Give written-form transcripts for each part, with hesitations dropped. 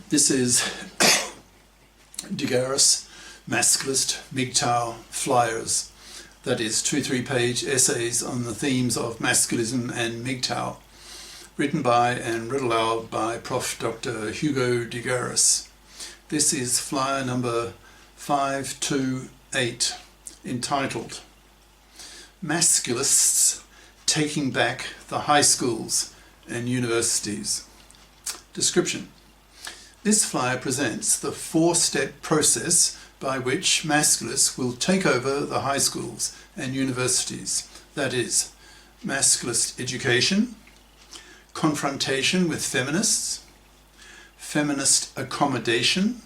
This is Garis, Masculist, MGTOW flyers. That is 2-3 page essays on the themes of masculism and MGTOW, written by and read aloud by Prof. Dr. Hugo de Garis. This is flyer number 528, entitled Masculists Taking Back the High Schools and Universities. Description. This flyer presents the 4-step process by which masculists will take over the high schools and universities. That is, masculist education, confrontation with feminists, feminist accommodation,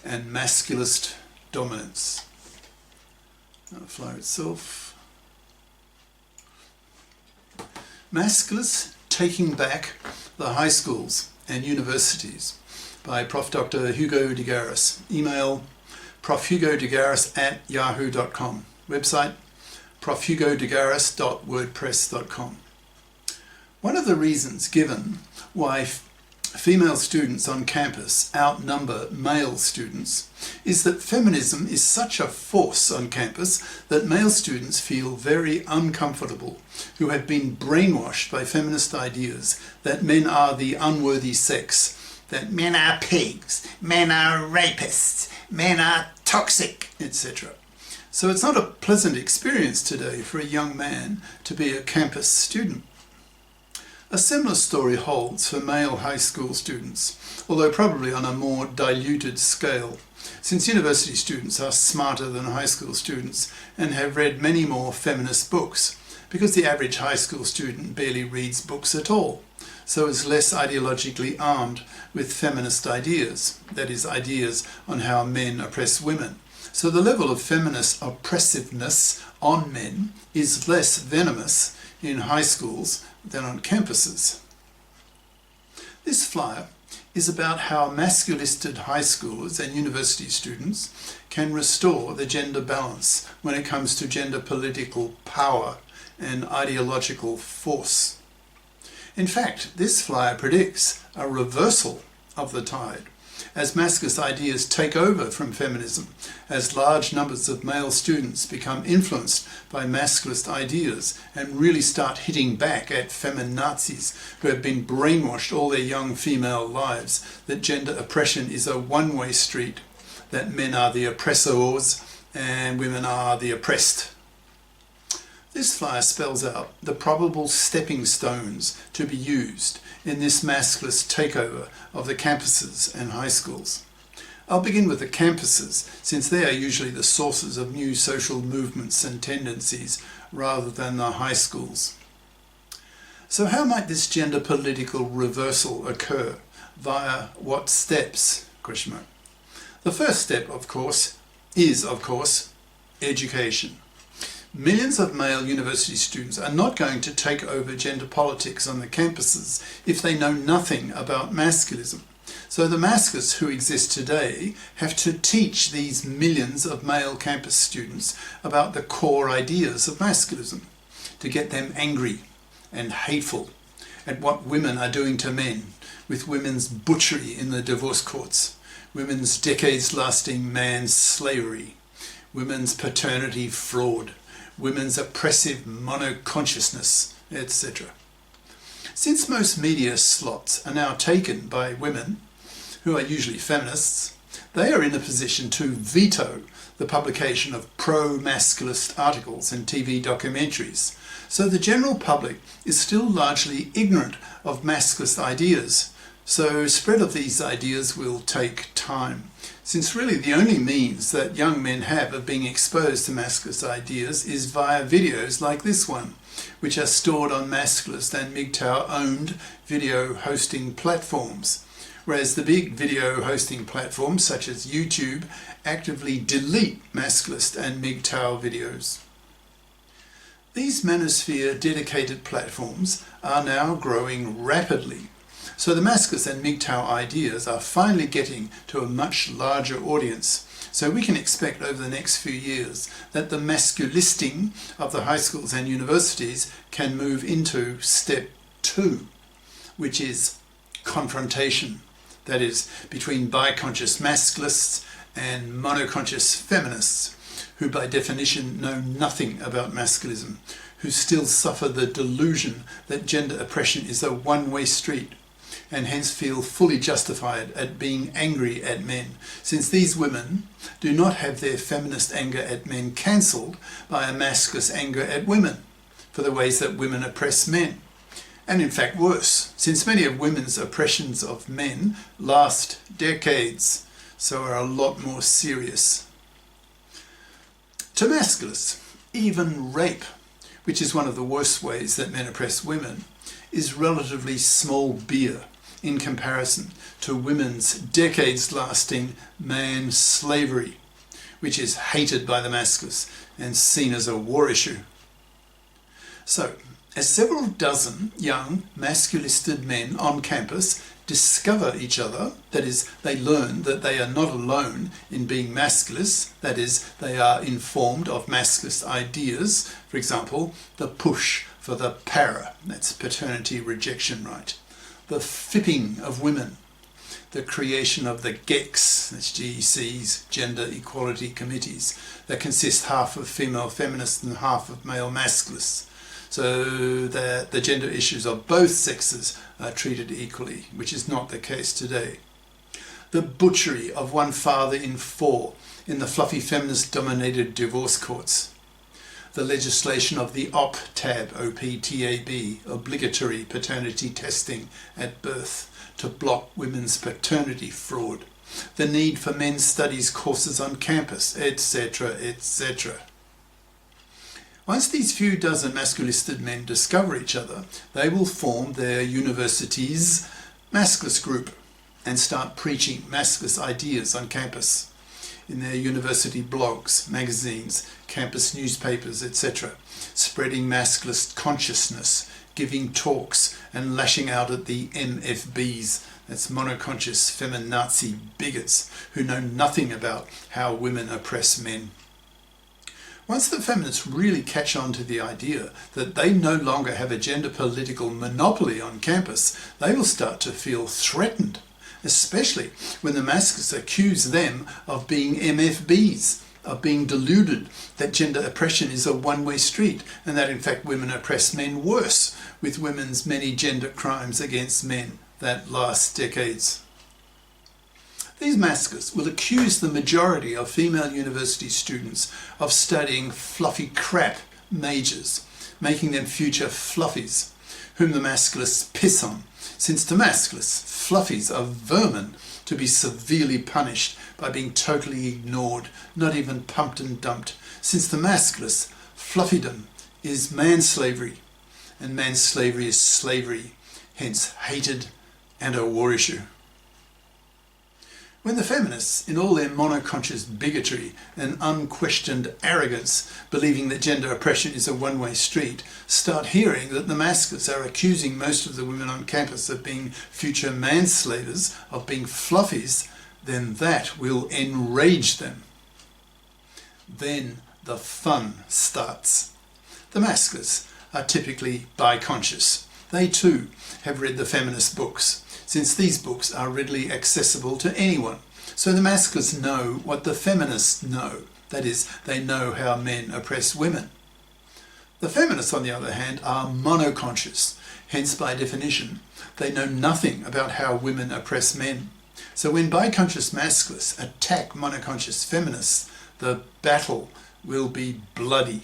and masculist dominance. Now the flyer itself. Masculists Taking Back the High Schools and Universities by Prof. Dr. Hugo de Garis. Email profhugodegaris@yahoo.com. Website profhugodegaris.wordpress.com. One of the reasons given why female students on campus outnumber male students is that feminism is such a force on campus that male students feel very uncomfortable, who have been brainwashed by feminist ideas that men are the unworthy sex, that men are pigs, men are rapists, men are toxic, etc. So it's not a pleasant experience today for a young man to be a campus student. A similar story holds for male high school students, although probably on a more diluted scale, since university students are smarter than high school students and have read many more feminist books, because the average high school student barely reads books at all, so is less ideologically armed with feminist ideas, that is, ideas on how men oppress women. So the level of feminist oppressiveness on men is less venomous in high schools than on campuses. This flyer is about how masculisted high schoolers and university students can restore the gender balance when it comes to gender political power and ideological force. In fact, this flyer predicts a reversal of the tide as masculist ideas take over from feminism, as large numbers of male students become influenced by masculist ideas and really start hitting back at feminazis who have been brainwashed all their young female lives that gender oppression is a one-way street, that men are the oppressors and women are the oppressed. This flyer spells out the probable stepping stones to be used in this masculist takeover of the campuses and high schools. I'll begin with the campuses, since they are usually the sources of new social movements and tendencies rather than the high schools. So how might this gender political reversal occur? Via what steps? The first step, of course, is education. Millions of male university students are not going to take over gender politics on the campuses if they know nothing about masculism. So the masculists who exist today have to teach these millions of male campus students about the core ideas of masculism, to get them angry and hateful at what women are doing to men, with women's butchery in the divorce courts, women's decades-lasting man-slavery, women's paternity fraud, women's oppressive mono-consciousness, etc. Since most media slots are now taken by women, who are usually feminists, they are in a position to veto the publication of pro-masculist articles and TV documentaries. So the general public is still largely ignorant of masculist ideas. So spread of these ideas will take time, since really the only means that young men have of being exposed to masculist ideas is via videos like this one, which are stored on masculist and MGTOW owned video hosting platforms, whereas the big video hosting platforms such as YouTube actively delete masculist and MGTOW videos. These manosphere dedicated platforms are now growing rapidly. So the masculist and MGTOW ideas are finally getting to a much larger audience. So we can expect over the next few years that the masculisting of the high schools and universities can move into step 2, which is confrontation, that is, between bi-conscious masculists and monoconscious feminists, who by definition know nothing about masculism, who still suffer the delusion that gender oppression is a one-way street, and hence feel fully justified at being angry at men, since these women do not have their feminist anger at men cancelled by a masculist anger at women for the ways that women oppress men. And in fact worse, since many of women's oppressions of men last decades, so are a lot more serious. To masculists, even rape, which is one of the worst ways that men oppress women, is relatively small beer in comparison to women's decades-lasting man slavery, which is hated by the masculists and seen as a war issue. So, as several dozen young masculisted men on campus discover each other, that is, they learn that they are not alone in being masculists, that is, they are informed of masculist ideas, for example, the push for the para, that's paternity rejection right, the fipping of women, the creation of the GECs, that's GECs, Gender Equality Committees, that consist half of female feminists and half of male masculists, so that the gender issues of both sexes are treated equally, which is not the case today. The butchery of one father in 4 in the fluffy feminist-dominated divorce courts. The legislation of the OPTAB, OPTAB, obligatory paternity testing at birth to block women's paternity fraud. The need for men's studies courses on campus, etc., etc. Once these few dozen masculisted men discover each other, they will form their university's masculist group and start preaching masculist ideas on campus, in their university blogs, magazines, campus newspapers, etc., spreading masculist consciousness, giving talks and lashing out at the MFBs, that's monoconscious feminazi bigots who know nothing about how women oppress men. Once the feminists really catch on to the idea that they no longer have a gender political monopoly on campus, they will start to feel threatened, especially when the masculists accuse them of being MFBs, of being deluded that gender oppression is a one-way street and that in fact women oppress men worse, with women's many gender crimes against men that last decades. These masculists will accuse the majority of female university students of studying fluffy crap majors, making them future fluffies, whom the masculists piss on, since to masculists, fluffies are vermin to be severely punished by being totally ignored, not even pumped and dumped, since the masculists, fluffydom is manslavery, and manslavery is slavery, hence hated and a war issue. When the feminists, in all their monoconscious bigotry and unquestioned arrogance, believing that gender oppression is a one-way street, start hearing that the masculists are accusing most of the women on campus of being future manslavers, of being fluffies, then that will enrage them. Then the fun starts. The masculists are typically bi-conscious. They too have read the feminist books, since these books are readily accessible to anyone. So the masculists know what the feminists know, that is, they know how men oppress women. The feminists, on the other hand, are monoconscious, hence by definition, they know nothing about how women oppress men. So when bi-conscious masculists attack monoconscious feminists, the battle will be bloody.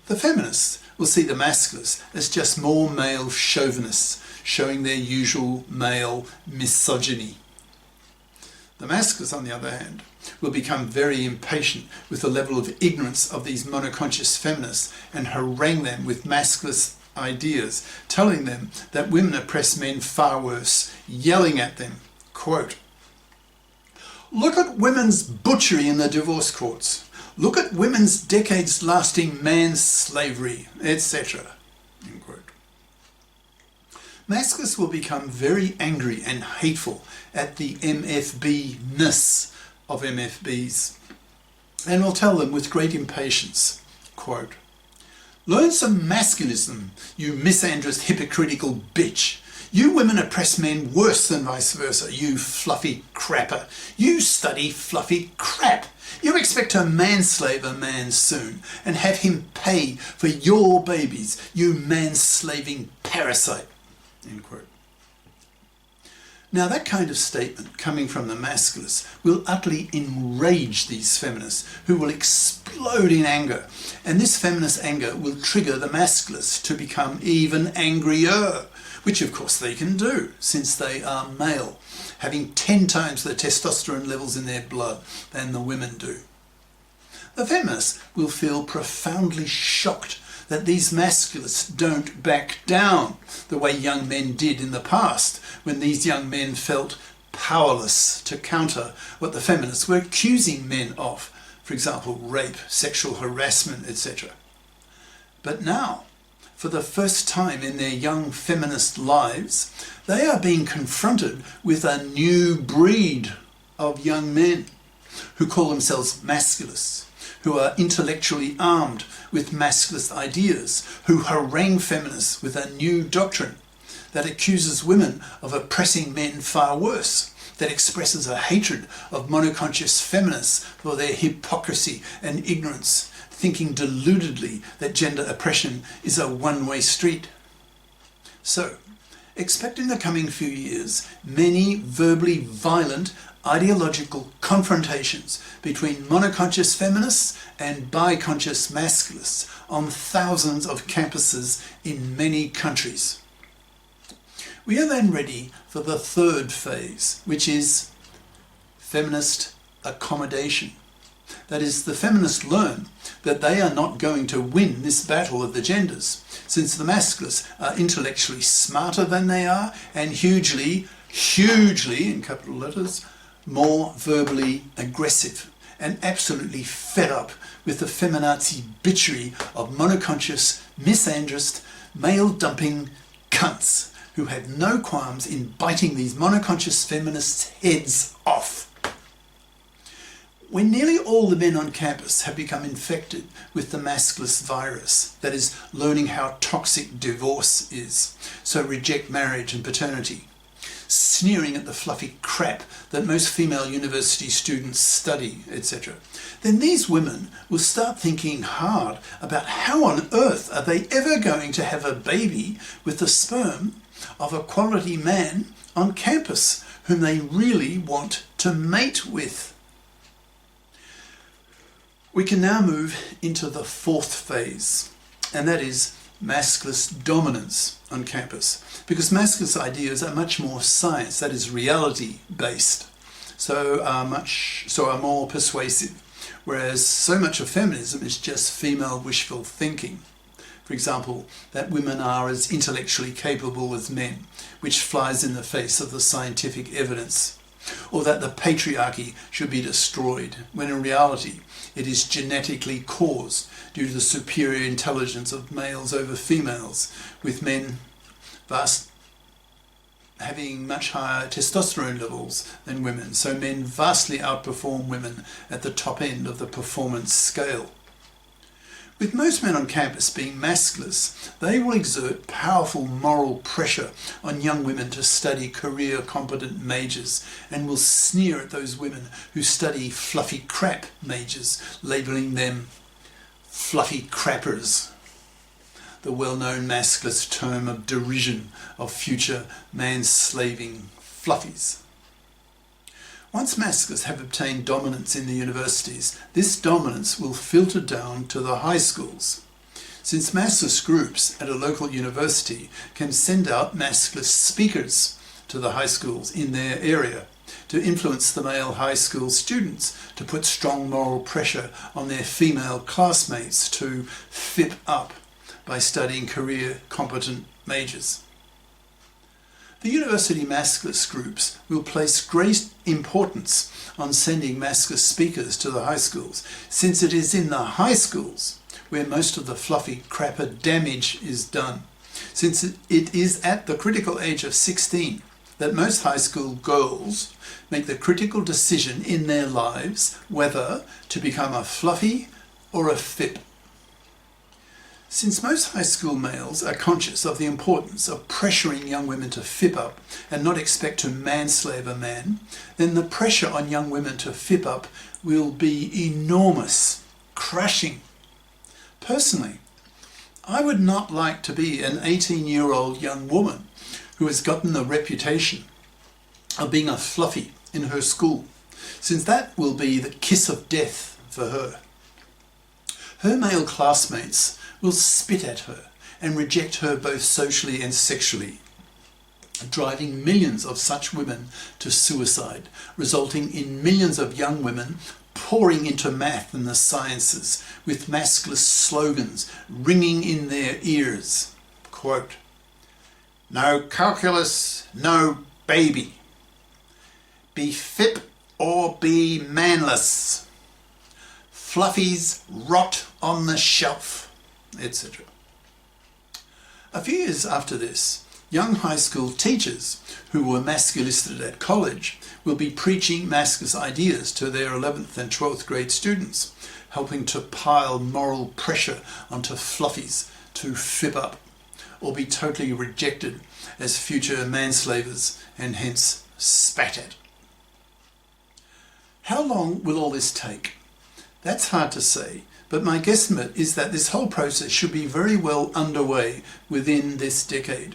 The feminists will see the masculists as just more male chauvinists, showing their usual male misogyny. The masculists, on the other hand, will become very impatient with the level of ignorance of these monoconscious feminists and harangue them with masculist ideas, telling them that women oppress men far worse, yelling at them, quote, "Look at women's butchery in the divorce courts. Look at women's decades-lasting man-slavery, etc." End quote. Masculists will become very angry and hateful at the MFB-ness of MFBs, and will tell them with great impatience, quote, "Learn some masculism, you misandrist hypocritical bitch. You women oppress men worse than vice versa, you fluffy crapper. You study fluffy crap. You expect to manslave a man soon and have him pay for your babies, you manslaving parasite." End quote. Now that kind of statement coming from the Masculists will utterly enrage these feminists, who will explode in anger, and this feminist anger will trigger the Masculists to become even angrier, which of course they can do since they are male, having 10 times the testosterone levels in their blood than the women do. The feminists will feel profoundly shocked that these Masculists don't back down the way young men did in the past, when these young men felt powerless to counter what the feminists were accusing men of, for example, rape, sexual harassment, etc. But now, for the first time in their young feminist lives, they are being confronted with a new breed of young men who call themselves Masculists, who are intellectually armed with masculist ideas, who harangue feminists with a new doctrine that accuses women of oppressing men far worse, that expresses a hatred of monoconscious feminists for their hypocrisy and ignorance, thinking deludedly that gender oppression is a one-way street. So, expect in the coming few years many verbally violent ideological confrontations between monoconscious feminists and biconscious masculists on thousands of campuses in many countries. We are then ready for the third phase, which is feminist accommodation. That is, the feminists learn that they are not going to win this battle of the genders, since the masculists are intellectually smarter than they are and hugely, in capital letters, more verbally aggressive, and absolutely fed up with the feminazi bitchery of monoconscious, misandrist, male-dumping cunts who had no qualms in biting these monoconscious feminists' heads off. When nearly all the men on campus have become infected with the masculist virus, that is, learning how toxic divorce is, so reject marriage and paternity, sneering at the fluffy crap that most female university students study, etc., then these women will start thinking hard about how on earth are they ever going to have a baby with the sperm of a quality man on campus whom they really want to mate with. We can now move into the fourth phase, and that is masculist dominance on campus, because masculist ideas are much more science, that is reality based, so are more persuasive, whereas so much of feminism is just female wishful thinking. For example, that women are as intellectually capable as men, which flies in the face of the scientific evidence, or that the patriarchy should be destroyed, when in reality it is genetically caused due to the superior intelligence of males over females, with men having much higher testosterone levels than women, so men vastly outperform women at the top end of the performance scale. With most men on campus being masculists, they will exert powerful moral pressure on young women to study career-competent majors, and will sneer at those women who study fluffy crap majors, labelling them fluffy crappers, the well-known masculist term of derision of future man-slaving fluffies. Once masculists have obtained dominance in the universities, this dominance will filter down to the high schools. Since masculist groups at a local university can send out masculist speakers to the high schools in their area to influence the male high school students, to put strong moral pressure on their female classmates to fip up by studying career-competent majors. The university masculist groups will place great importance on sending masculist speakers to the high schools, since it is in the high schools where most of the fluffy crapper damage is done, since it is at the critical age of 16 that most high school girls make the critical decision in their lives whether to become a fluffy or a fip. Since most high school males are conscious of the importance of pressuring young women to fip up and not expect to manslave a man, then the pressure on young women to fip up will be enormous, crushing. Personally, I would not like to be an 18-year-old young woman who has gotten the reputation of being a fluffy in her school, since that will be the kiss of death for her. Her male classmates will spit at her and reject her both socially and sexually, driving millions of such women to suicide, resulting in millions of young women pouring into math and the sciences with masculist slogans ringing in their ears. Quote, "No calculus, no baby. Be fip or be manless. Fluffies rot on the shelf," etc. A few years after this, young high school teachers who were masculisted at college will be preaching masculist ideas to their 11th and 12th grade students, helping to pile moral pressure onto fluffies to fip up or be totally rejected as future manslavers and hence spat at. How long will all this take? That's hard to say, but my guesstimate is that this whole process should be very well underway within this decade.